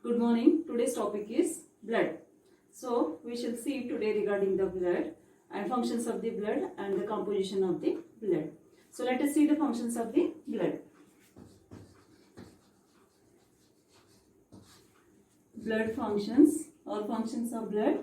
Good morning. Today's topic is blood. So we shall see today regarding the blood and functions of the blood and the composition of the blood. So let us see the functions of the blood. Blood functions or functions of blood.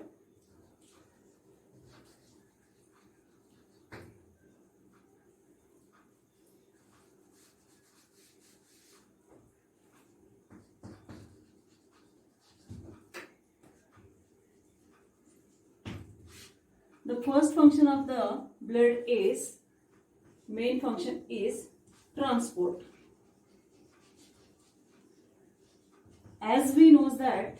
The first function of the blood is, main function is transport. As we know that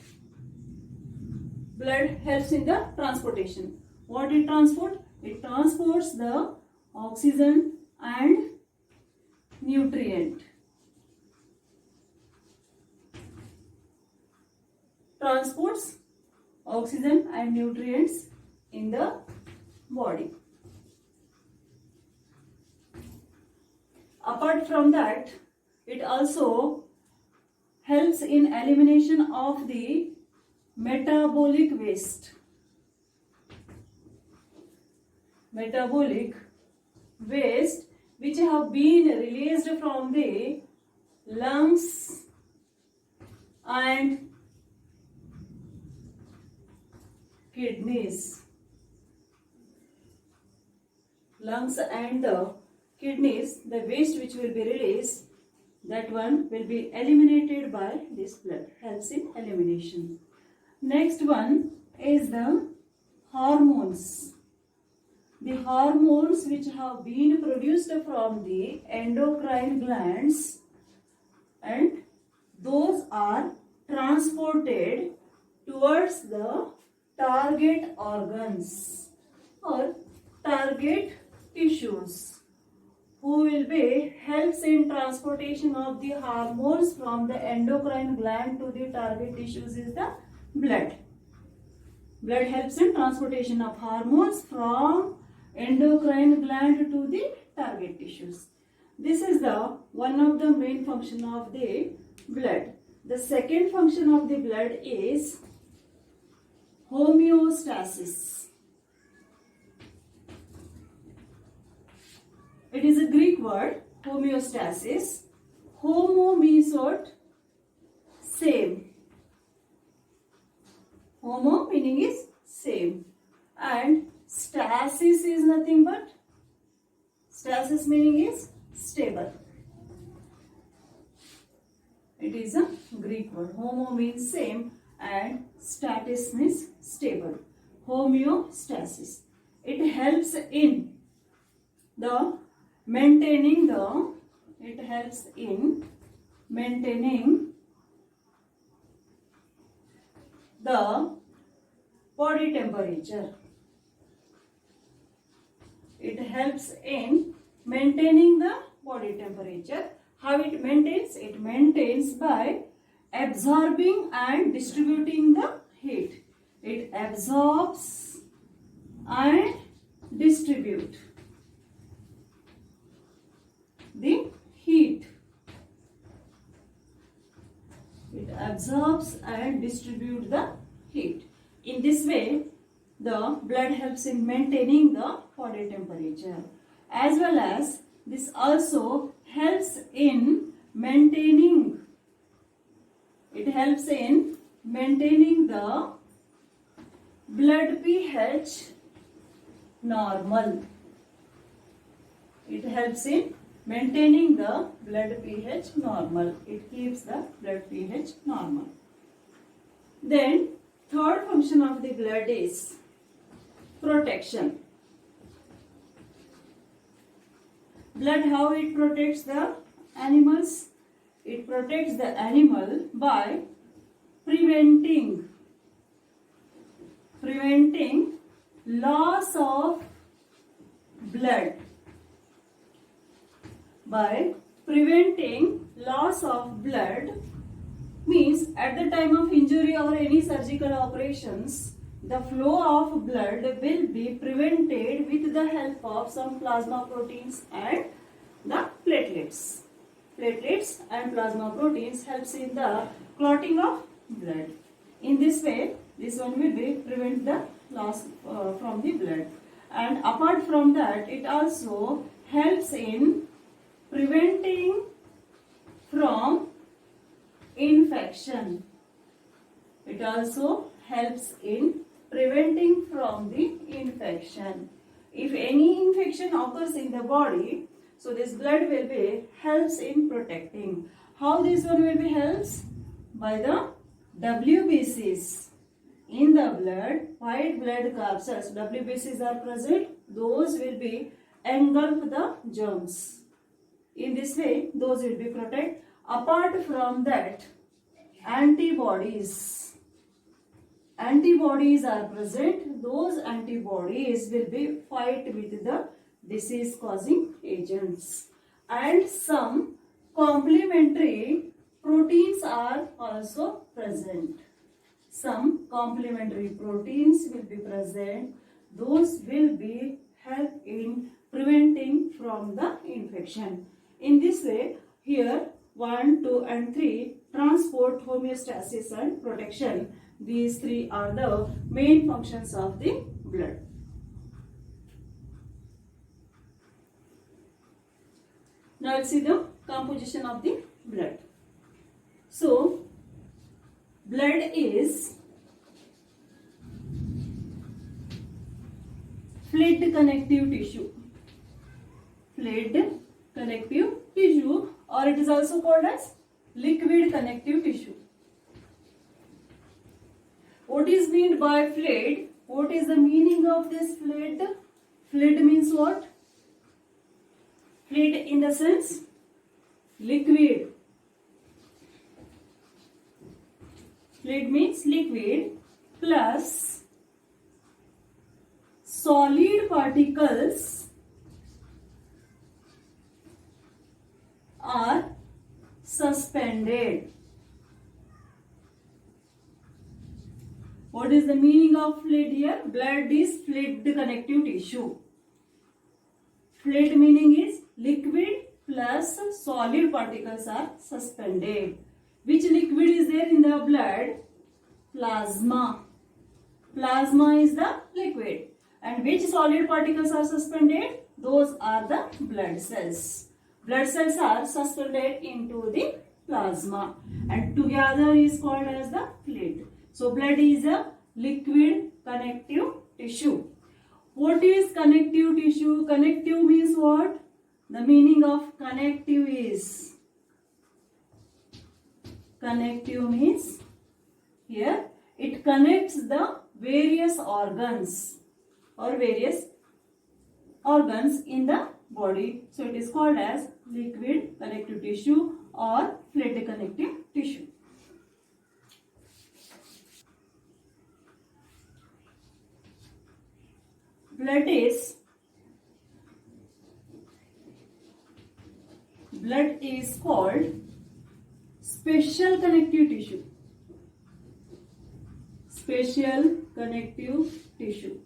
blood helps in the transportation. What it transport? It transports the oxygen and nutrient. Transports oxygen and nutrients in the body. Apart from that, it also helps in elimination of the metabolic waste. Metabolic waste which have been released from the lungs and kidneys. Lungs and the kidneys, the waste which will be released, that one will be eliminated by this blood, helps in elimination. Next one is the hormones. The hormones which have been produced from the endocrine glands, and those are transported towards the target organs or target tissues, who will be helps in transportation of the hormones from the endocrine gland to the target tissues is the blood. Blood helps in transportation of hormones from endocrine gland to the target tissues. This is the one of the main function of the blood. The second function of the blood is homeostasis. It is a Greek word, homeostasis. Homo means what? Same. Homo meaning is same. And stasis is nothing but, stasis meaning is stable. It is a Greek word. Homo means same and stasis means stable. Homeostasis. It helps in the maintaining the body temperature. It helps in maintaining the body temperature. How it maintains? It maintains by absorbing and distributing the heat. It absorbs and distributes the heat. It absorbs and distributes the heat. In this way, the blood helps in maintaining the body temperature, as well as this also helps in maintaining. It helps in maintaining the blood pH normal. It helps in maintaining the blood pH normal. It keeps the blood pH normal. Then third function of the blood is protection. Blood, how it protects the animals? It protects the animal by preventing loss of blood. By preventing loss of blood means at the time of injury or any surgical operations, the flow of blood will be prevented with the help of some plasma proteins and the platelets. Platelets and plasma proteins helps in the clotting of blood. In this way, this one will be prevent the loss from the blood. And apart from that, it also helps in preventing from infection. It also helps in preventing from the infection. If any infection occurs in the body, so this blood will be helps in protecting. How this one will be helps? By the WBCs. In the blood, white blood corpuscles, WBCs are present, those will be engulf the germs. In this way, those will be protected. Apart from that, antibodies are present. Those antibodies will be fight with the disease causing agents. And some complementary proteins are also present. Some complementary proteins will be present. Those will be help in preventing from the infection. In this way, here 1, 2 and 3 transport, homeostasis and protection. These three are the main functions of the blood. Now let's see the composition of the blood. So, blood is fluid connective tissue. Fluid connective tissue, or it is also called as liquid connective tissue. What is meant by fluid? What is the meaning of this fluid? Fluid means what? Fluid in the sense liquid. Fluid means liquid plus solid particles are suspended. What is the meaning of fluid here? Blood is fluid connective tissue. Fluid meaning is liquid plus solid particles are suspended. Which liquid is there in the blood? Plasma. Plasma is the liquid. And which solid particles are suspended? Those are the blood cells. Blood cells are suspended into the plasma and together is called as the fluid. So blood is a liquid connective tissue. What is connective tissue? Connective means what? The meaning of connective is, connective means here it connects the various organs or various organs in the body. So it is called as liquid connective tissue or fluid connective tissue. Blood is called special connective tissue. Special connective tissue.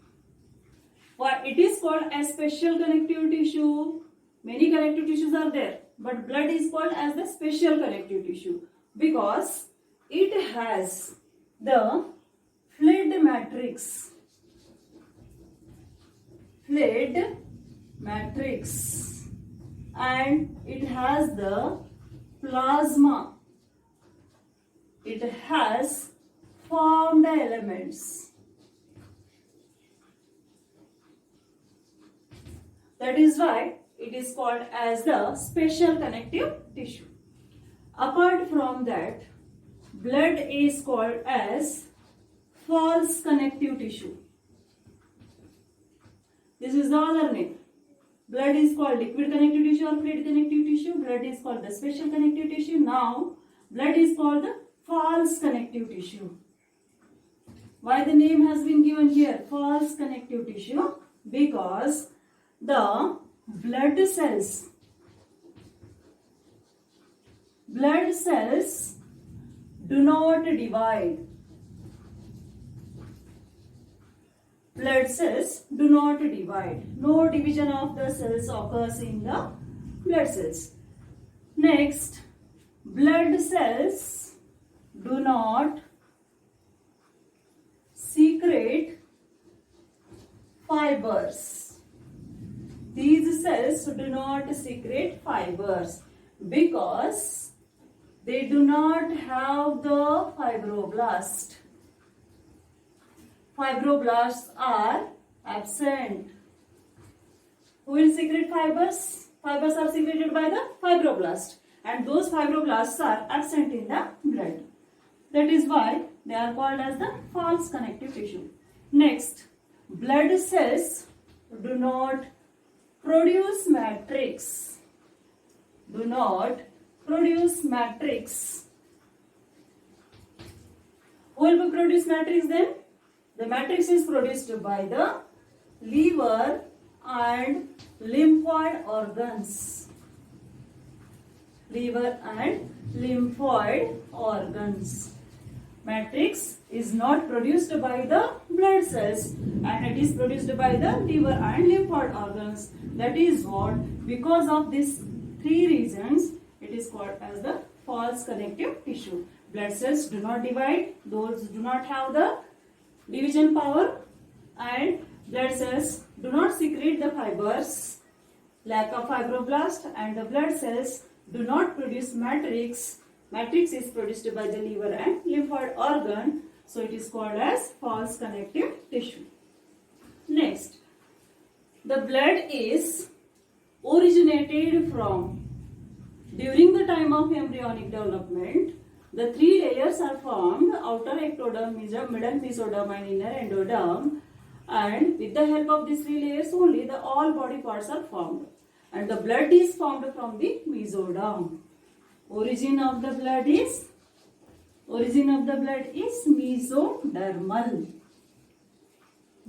Why it is called as special connective tissue? Many connective tissues are there, but blood is called as the special connective tissue because it has the fluid matrix. Fluid matrix, and it has the plasma. It has formed elements. That is why it is called as the special connective tissue. Apart from that, blood is called as false connective tissue. This is the other name. Blood is called liquid connective tissue or fluid connective tissue. Blood is called the special connective tissue. Now, blood is called the false connective tissue. Why the name has been given here? False connective tissue. Because the blood cells do not divide. Blood cells do not divide. No division of the cells occurs in the blood cells. Next, blood cells do not fibers. These cells do not secrete fibers because they do not have the fibroblast. Fibroblasts are absent. Who will secrete fibers? Fibers are secreted by the fibroblast, and those fibroblasts are absent in the blood. That is why they are called as the false connective tissue. Next, blood cells do not produce matrix. Do not produce matrix. Who will produce matrix then? The matrix is produced by the liver and lymphoid organs. Liver and lymphoid organs. Matrix is not produced by the blood cells, and it is produced by the liver and lymphoid organs. That is what, because of these three reasons, it is called as the false connective tissue. Blood cells do not divide, those do not have the division power, and blood cells do not secrete the fibers, lack of fibroblast, and the blood cells do not produce matrix. Matrix is produced by the liver and lymphoid organ, so it is called as false connective tissue. Next, the blood is originated from, during the time of embryonic development, the three layers are formed: outer ectoderm, middle mesoderm and inner endoderm, and with the help of these three layers only the all body parts are formed, and the blood is formed from the mesoderm. Origin of the blood is mesodermal.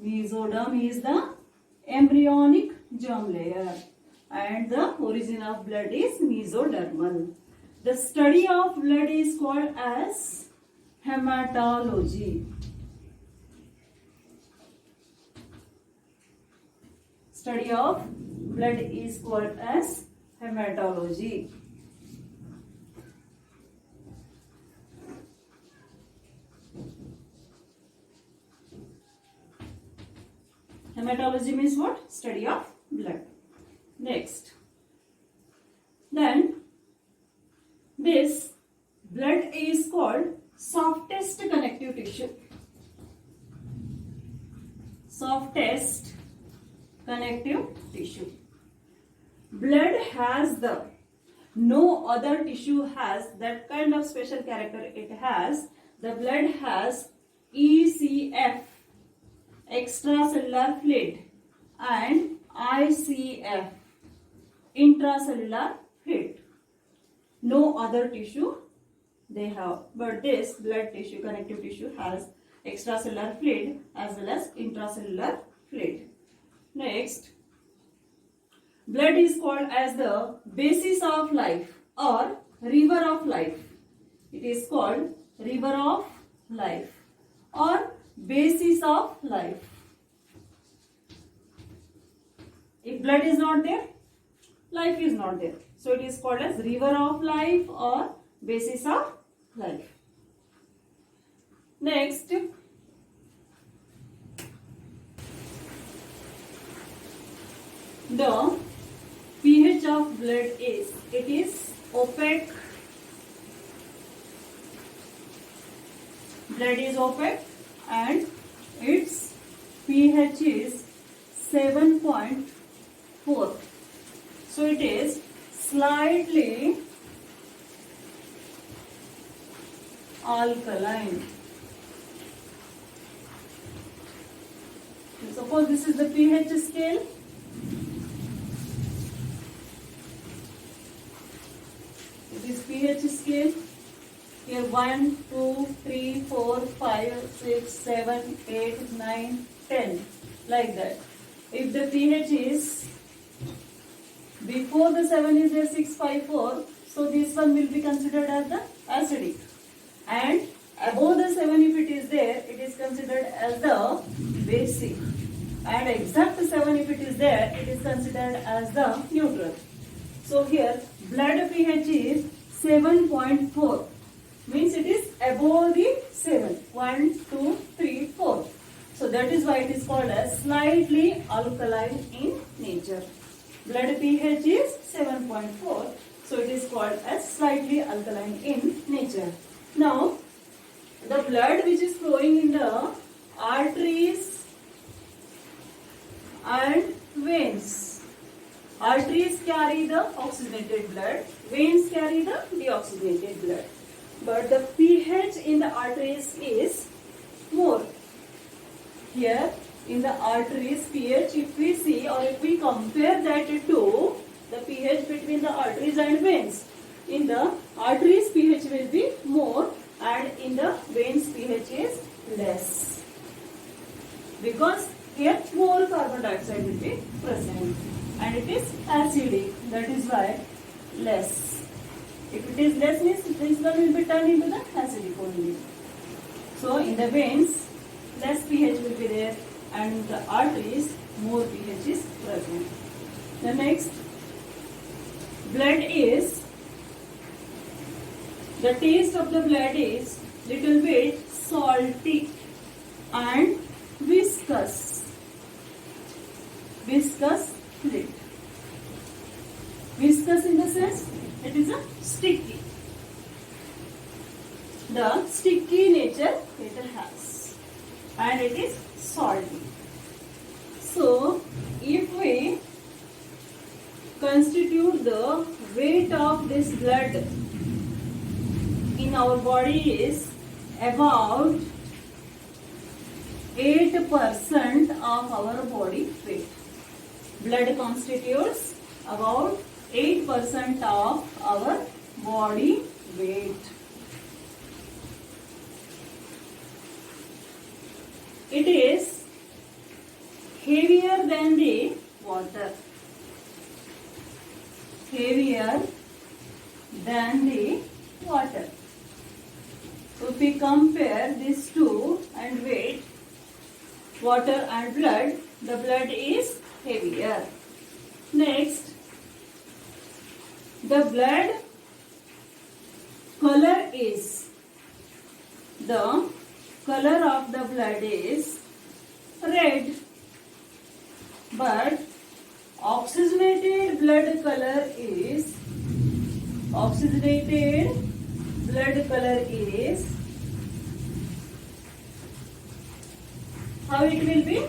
Mesoderm is the embryonic germ layer, and the origin of blood is mesodermal. The study of blood is called as hematology. Study of blood is called as hematology. Hematology means what? Study of blood. Next, then this blood is called softest connective tissue. Softest connective tissue. Blood has the, no other tissue has that kind of special character it has. The blood has ECF, extracellular fluid, and ICF, intracellular fluid. No other tissue they have, but this blood tissue, connective tissue, has extracellular fluid as well as intracellular fluid. Next, blood is called as the basis of life or river of life. It is called river of life or basis of life. If blood is not there, life is not there. So it is called as river of life or basis of life. Next, the pH of blood is, it is opaque. Blood is opaque and its pH is 7.4. So it is slightly alkaline. Suppose this is the pH scale. It is pH scale. Here 1, 2, 3, 4, 5, 6, 7, 8, 9, 10. Like that. If the pH is before the 7 is there 654, so this one will be considered as the acidic. And above the 7 if it is there, it is considered as the basic. And exact 7 if it is there, it is considered as the neutral. So here blood pH is 7.4. Means it is above the 7. 1, 2, 3, 4. So that is why it is called called as slightly alkaline in nature. Blood pH is 7.4, so it is called as slightly alkaline in nature. Now, the blood which is flowing in the arteries and veins. Arteries carry the oxygenated blood, veins carry the deoxygenated blood. But the pH in the arteries is more. Here in the arteries pH, if we see or if we compare that to the pH between the arteries and veins, in the arteries pH will be more and in the veins pH is less. Because here more carbon dioxide will be present and it is acidic, that is why less. If it is less means this one will be turned into the acidic only. So in the veins less pH will be there and in the arteries more pH is present. The next, blood is, the taste of the blood is little bit salty and viscous. Viscous fluid. Viscous in the sense it is a sticky. The sticky nature it has and it is salty. So if we constitute the weight of this blood in our body is about 8% of our body weight. Blood constitutes about 8% of our body weight. It is heavier than the water. Heavier than the water. So if we compare these two and weight, water and blood, the blood is heavier. Next, the blood color is, the color of the blood is red, but oxygenated blood color is, how it will be?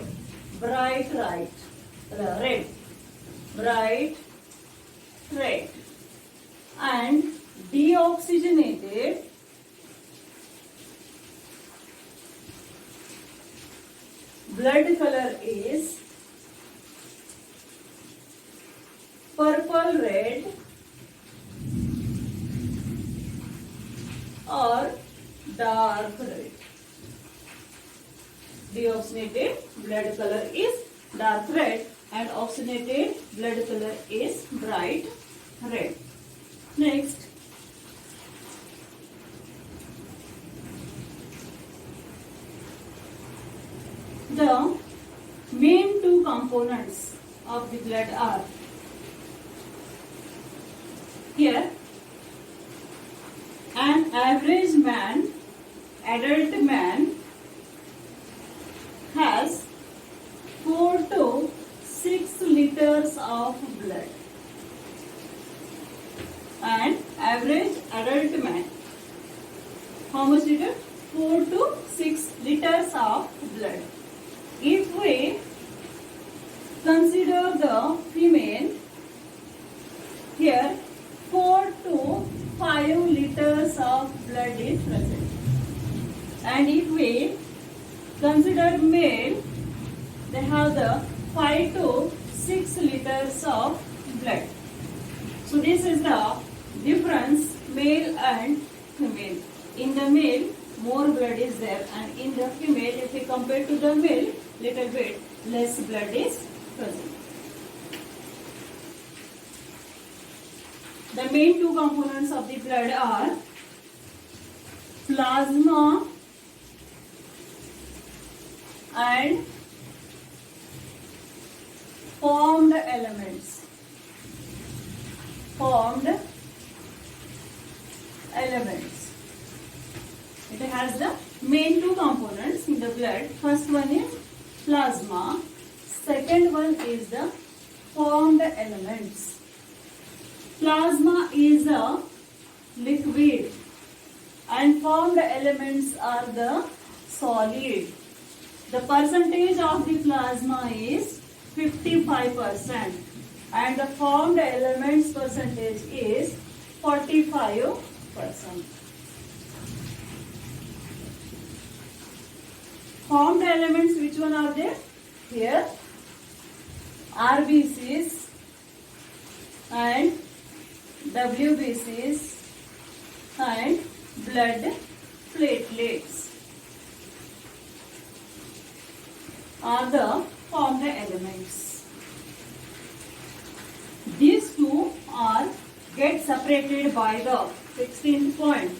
Bright red. Bright red. And deoxygenated blood color is purple red or dark red. Deoxygenated blood color is dark red and oxygenated blood color is bright red. Next, the main two components of the blood are, here an average man, adult man has 4 to 6 liters of blood. And average adult man, how much liter? 4 to 6 liters of blood. If we consider the female, here 4 to 5 liters of blood is present. And if we consider male, they have the 5 to 6 liters of blood. So this is the difference male and female. In the male more blood is there and in the female, if we compare to the male, little bit less blood is present. The main two components of the blood are plasma and formed elements. It has the main two components in the blood. First one is plasma one is the formed elements. Plasma is a liquid and formed elements are the solid. The percentage of the plasma is 55% and the formed elements percentage is 45%. Formed elements, which one are there? Here RBCs and WBCs and blood platelets are the formed elements. These two are get separated by the 16th point.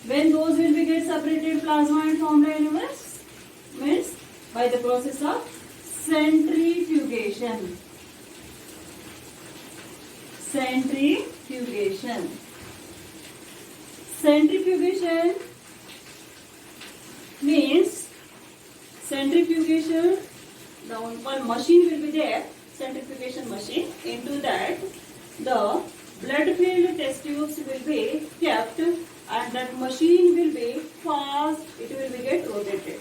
When those will be get separated, plasma and formed elements, means by the process of centrifugation. Centrifugation. Centrifugation means centrifugation, the one machine will be there, centrifugation machine. Into that the blood filled test tubes will be kept and that machine will be fast, it will be get rotated.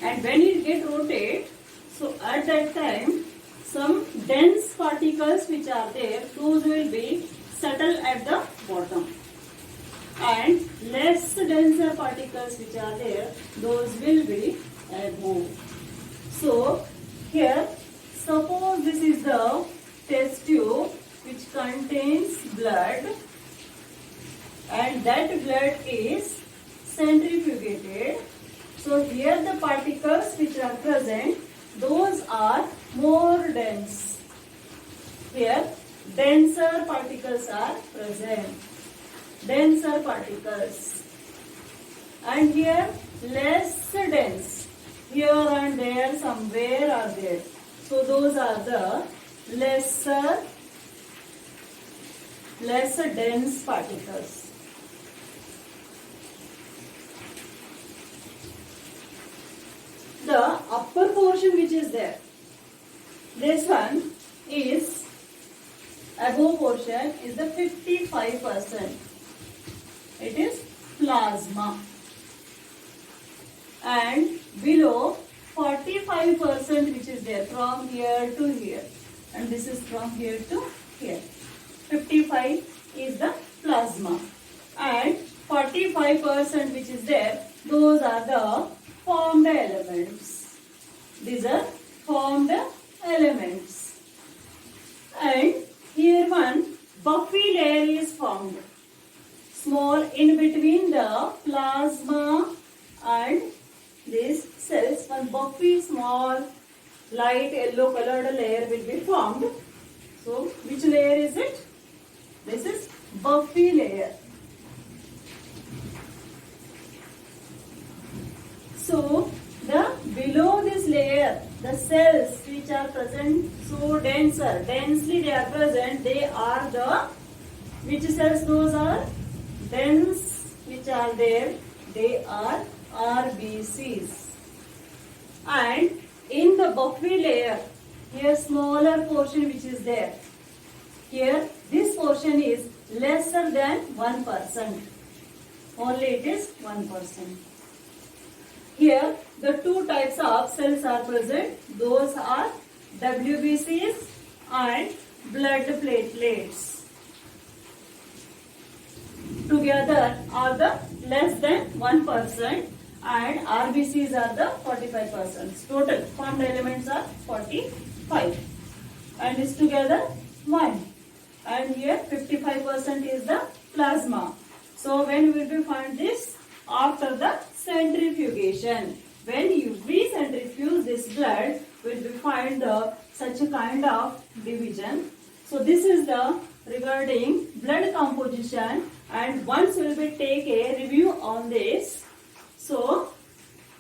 And when it get rotated, so at that time some dense particles which are there, those will be settle at the bottom and less denser particles which are there, those will be above. So here suppose this is the test tube which contains blood and that blood is centrifugated. So here the particles which are present, those are more dense. Here denser particles are present. Denser particles. And here less dense. Here and there somewhere are there. So those are the lesser dense particles. The upper portion which is there, this one is above portion is the 55%. It is plasma. And below 45% which is there from here to here. And this is from here to here. 55 is the plasma. And 45% which is there, those are the formed elements. These are formed elements. And here one buffy layer is formed. Small in between the plasma and these cells, one buffy small light yellow colored layer will be formed. So which layer is it? This is buffy layer. So the below this layer, the cells which are present so denser, densely they are present, they are the, which cells those are? Dense which are there, they are RBCs. And in the buffy layer, here smaller portion which is there, here this portion is lesser than 1%. Only it is 1%. Here the two types of cells are present. Those are WBCs and blood platelets. Together are the less than 1% and RBCs are the 45%. Total formed elements are 45 and is together 1. And here 55% is the plasma. So when we will find this? After the centrifugation. When we centrifuge this blood, we will find such a kind of division. So this is the regarding blood composition, and once we will take a review on this. So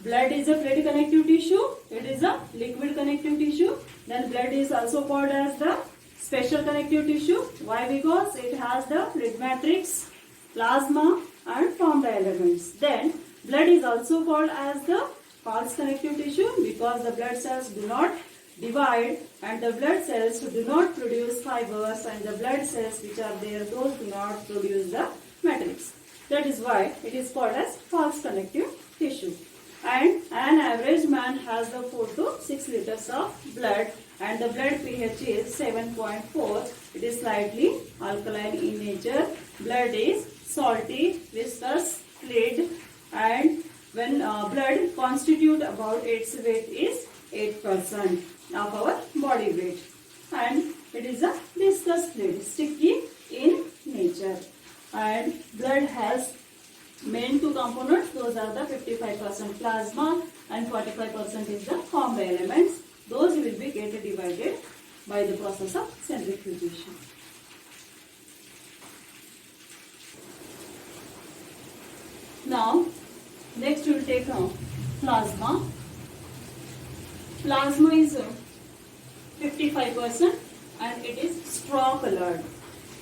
blood is a fluid connective tissue. It is a liquid connective tissue. Then blood is also called as the special connective tissue. Why? Because it has the fluid matrix, plasma and formed elements. Then blood is also called as the false connective tissue because the blood cells do not divide, and the blood cells do not produce fibers, and the blood cells which are there, those do not produce the matrix. That is why it is called as false connective tissue. And an average man has the 4 to 6 liters of blood, and the blood pH is 7.4. It is slightly alkaline in nature. Blood is salty, viscous, fluid, and when blood constitute about its weight is 8% of our body weight, and it is a viscous fluid, sticky in nature. And blood has main two components, those are the 55% plasma and 45% is the formed elements. Those will be get divided by the process of centrifugation. Now, next we will take plasma. Plasma is 55% and it is straw colored.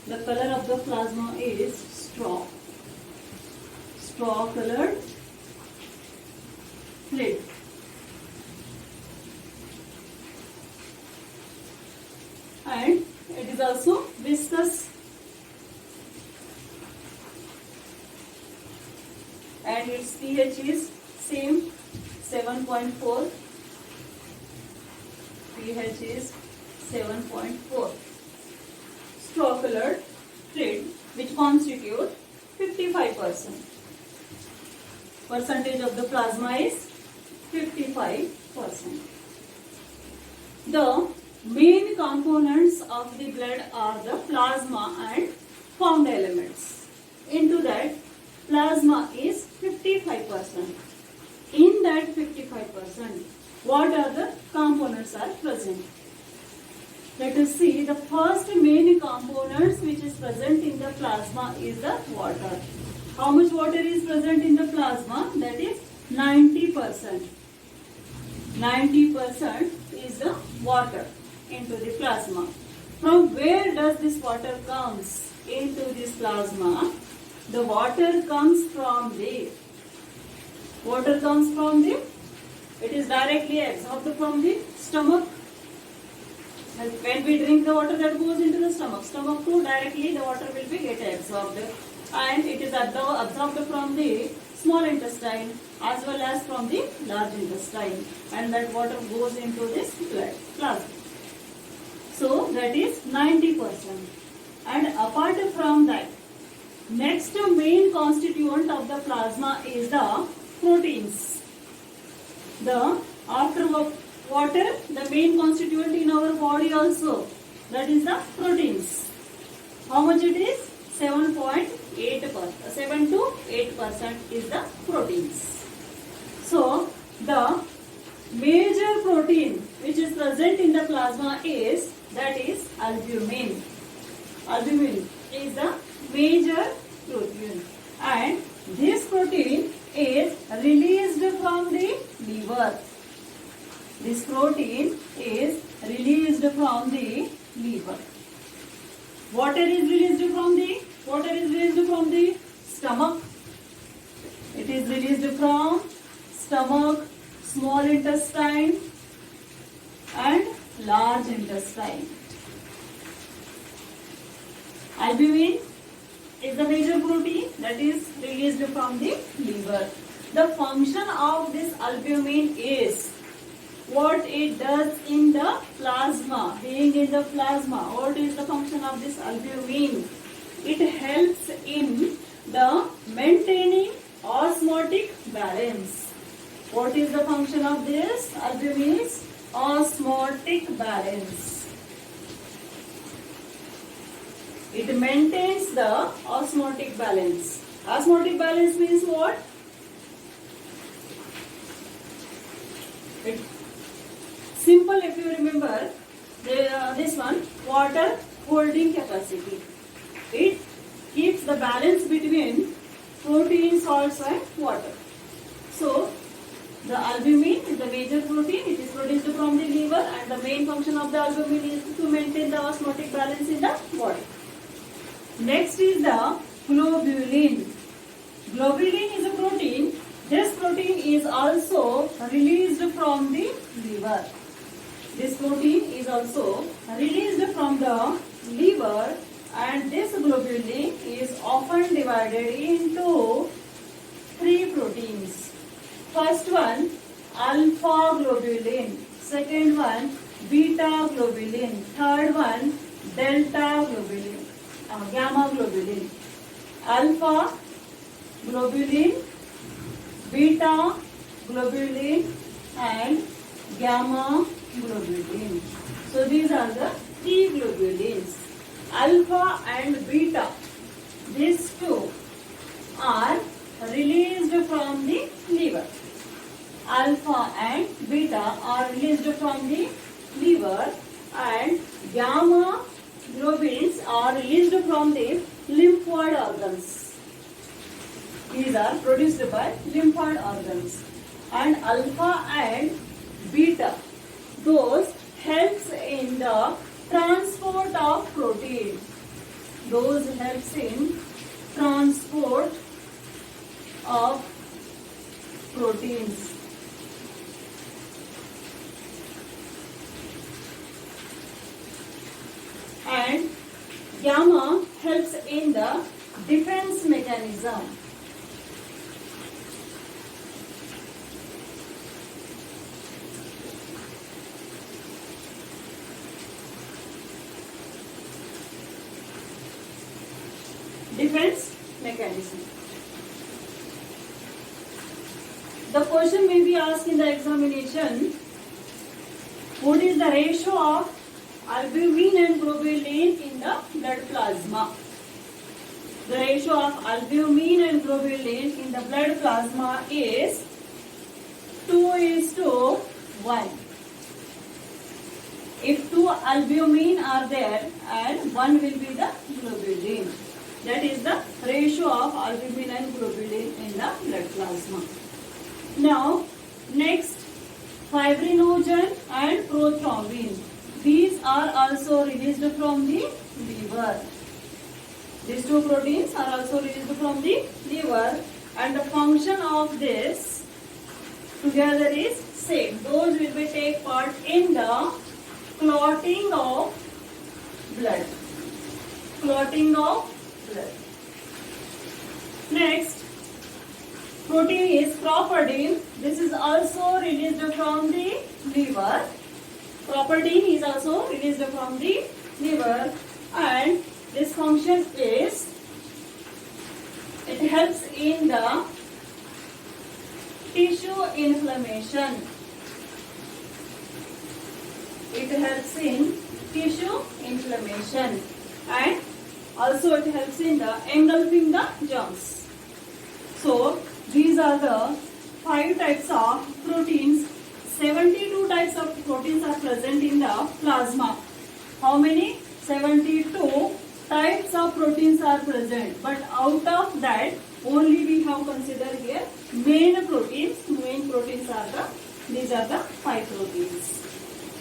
The color of the plasma is straw colored fluid. And it is also viscous, and its pH is same 7.4. pH is 7.4. Straw colored fluid which constitute 55%. Percentage of the plasma is 55%. The main components of the blood are the plasma and formed elements. Into that, plasma is 55%. In that 55%, what are the components are present? Let us see. The first main components which is present in the plasma is the water. How much water is present in the plasma? That is 90%. 90% is the water into the plasma. From where does this water comes into this plasma? The water comes from the, it is directly absorbed from the stomach. And when we drink the water, that goes into the stomach. Stomach too, directly the water will be get absorbed. And it is absorbed from the small intestine as well as from the large intestine. And that water goes into this blood plasma. So that is 90%. And apart from that, next main constituent of the plasma is the proteins. After water, the main constituent in our body also, that is the proteins. How much it is? 7.8%. 7 to 8% is the proteins. So the major protein which is present in the plasma is, that is albumin. Albumin is the major protein, and this protein is released from the liver. This protein is released from the liver. Water is released from the stomach. It is released from stomach, small intestine and large intestine. Albumin is the major protein that is released from the liver. The function of this albumin is what it does in the plasma. Being in the plasma, what is the function of this albumin? It helps in the maintaining osmotic balance. What is the function of this albumin? Osmotic balance. It maintains the osmotic balance. Osmotic balance means what? Simple, if you remember, this one, water holding capacity. It keeps the balance between protein, salts and water. So, the albumin is the major protein. It is produced from the liver, and the main function of the albumin is to maintain the osmotic balance in the body. Next is the globulin. Globulin is a protein. This protein is also released from the liver. This protein is also released from the liver, and this globulin is often divided into three proteins. First one, alpha globulin. Second one, beta globulin. Third one, delta globulin, gamma globulin. Alpha globulin, beta globulin, and gamma globulin. So these are the three globulins. Alpha and beta, these two are released from the liver. Alpha and beta are released from the liver, and gamma globulins are released from the lymphoid organs. These are produced by lymphoid organs. And alpha and beta, those helps in the transport of protein. Those helps in transport of proteins. And gamma helps in the defense mechanism. Defense mechanism. The question may be asked in the examination, what is the ratio of albumin and globulin in the blood plasma? The ratio of albumin and globulin in the blood plasma is 2:1. If two albumin are there and one will be the globulin. That is the ratio of albumin and globulin in the blood plasma. Now, next, fibrinogen and prothrombin. These are also released from the liver. These two proteins are also released from the liver, and the function of this together is same. Those will be take part in the clotting of blood. Clotting of blood. Next, protein is properdin. This is also released from the liver. Properdin is also released from the liver, and this function is, it helps in the tissue inflammation. It helps in tissue inflammation, and also it helps in the engulfing the germs. So these are the 5 types of proteins. 72 types of proteins are present in the plasma. How many? 72 types of proteins are present. But out of that, only we have considered here main proteins. Main proteins are these are the 5 proteins.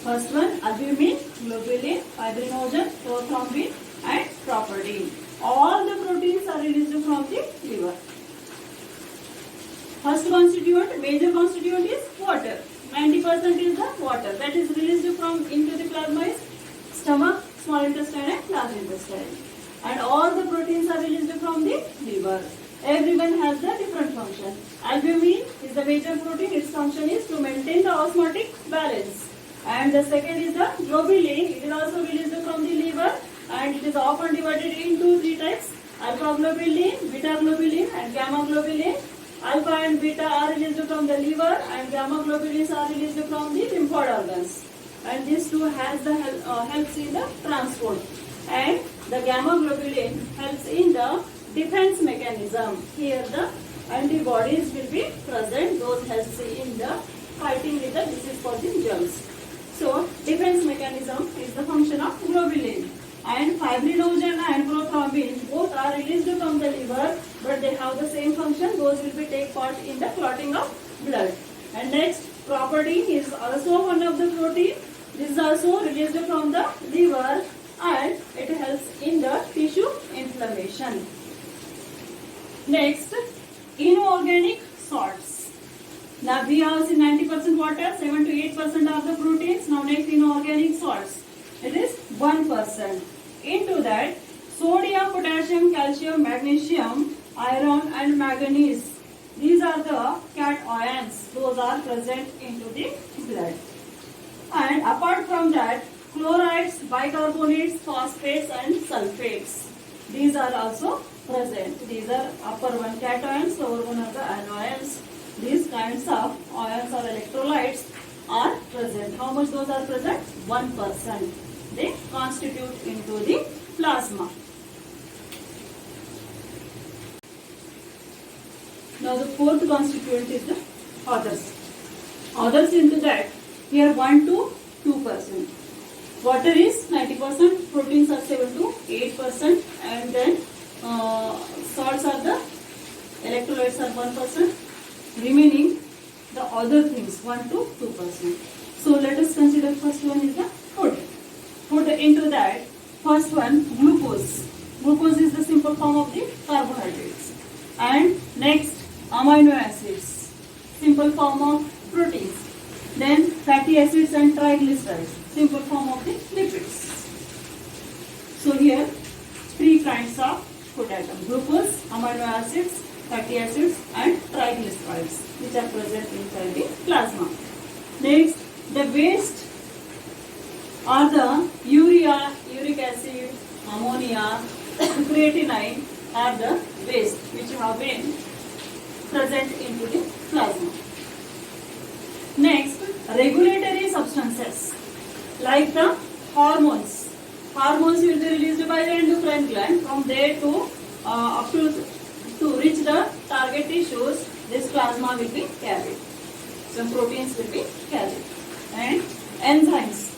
First one, albumin, globulin, fibrinogen, prothrombin, and properdin. All the proteins are released from the liver. First constituent, major constituent is water. 90% is the water that is released from into the plasma is stomach, small intestine, and large intestine. And all the proteins are released from the liver. Everyone has the different function. Albumin is the major protein. Its function is to maintain the osmotic balance. And the second is the globulin. It is also released from the liver, and it is often divided into 3 types: alpha globulin, beta globulin, and gamma globulin. Alpha and beta are released from the liver, and gamma globulins are released from the lymphoid organs. And these two has the helps in the transport. And the gamma globulin helps in the defense mechanism. Here the antibodies will be present. Those helps in the fighting with the disease causing germs. So defense mechanism is the function of globulin. And fibrinogen and prothrombin both are released from the liver, but they have the same function. Those will be take part in the clotting of blood. And next, properdin is also one of the protein. This is also released from the liver, and it helps in the tissue inflammation. Next, inorganic salts. Now we have seen 90% water, 7 to 8% of the proteins. Now next inorganic salts. It is 1%. Into that, sodium, potassium, calcium, magnesium, iron and manganese. These are the cations. Those are present into the blood. And apart from that, chlorides, bicarbonates, phosphates and sulfates. These are also present. These are upper one cations, lower one are the anions. These kinds of ions or electrolytes are present. How much those are present? 1%. They constitute into the plasma. Now the fourth constituent is the others. Others into that, here 1 to 2%. Water is 90%, proteins are 7 to 8%, and then salts are the electrolytes are 1%. Remaining the other things 1 to 2%. So let us consider first one is the food. Food into that, first one glucose. Glucose is the simple form of the carbohydrates. And next amino acids, simple form of proteins. Then fatty acids and triglycerides, simple form of the lipids. So here three kinds of food items: glucose, amino acids, fatty acids and triglycerides, which are present inside the plasma. Next, the waste are the urea, uric acid, ammonia, creatinine are the waste which have been present into the plasma. Next, regulatory substances like the hormones. Hormones will be released by the endocrine gland. From there to up to reach the target tissues, this plasma will be carried. Some proteins will be carried. And enzymes.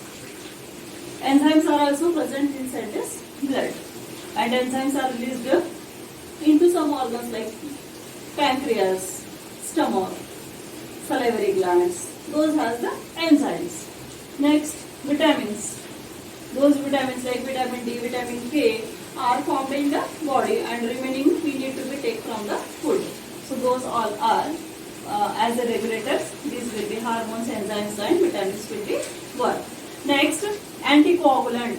Enzymes are also present inside this blood. And enzymes are released into some organs like pancreas, stomach, salivary glands. Those has the enzymes. Next, vitamins. Those vitamins like vitamin D, vitamin K are formed in the body, and remaining we need to be taken from the food. So those all are as the regulators. These will be hormones, enzymes and vitamins will be work. Next, anticoagulant.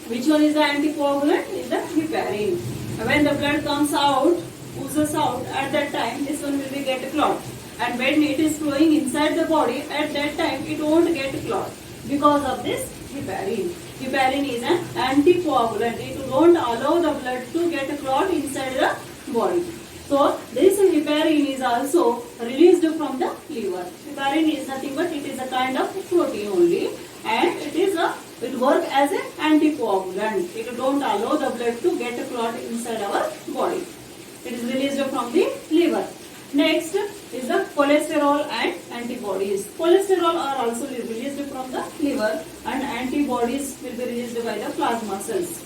Which one is the anticoagulant? Is the heparin. When the blood comes out, oozes out, at that time this one will be get clot. And when it is flowing inside the body, at that time it won't get clot because of this heparin. Heparin is an anticoagulant. It won't allow the blood to get clot inside the body. So this heparin is also released from the liver. Heparin is nothing but it is a kind of protein only, and it works as an anticoagulant. It don't allow the blood to get clot inside our body. It is released from the liver. Next is the cholesterol and antibodies. Cholesterol are also released from the liver, and antibodies will be released by the plasma cells,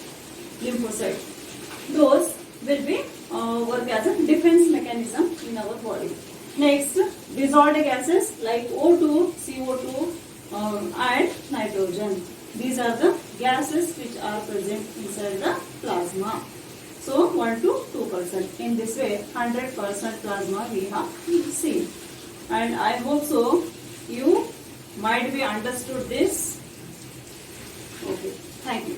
lymphocytes. Those will be work as a defense mechanism in our body. Next, dissolved gases like O2, CO2 and nitrogen. These are the gases which are present inside the plasma. So 1 to 2%. In this way, 100% plasma we have seen. And I hope so you might be understood this. Okay, thank you.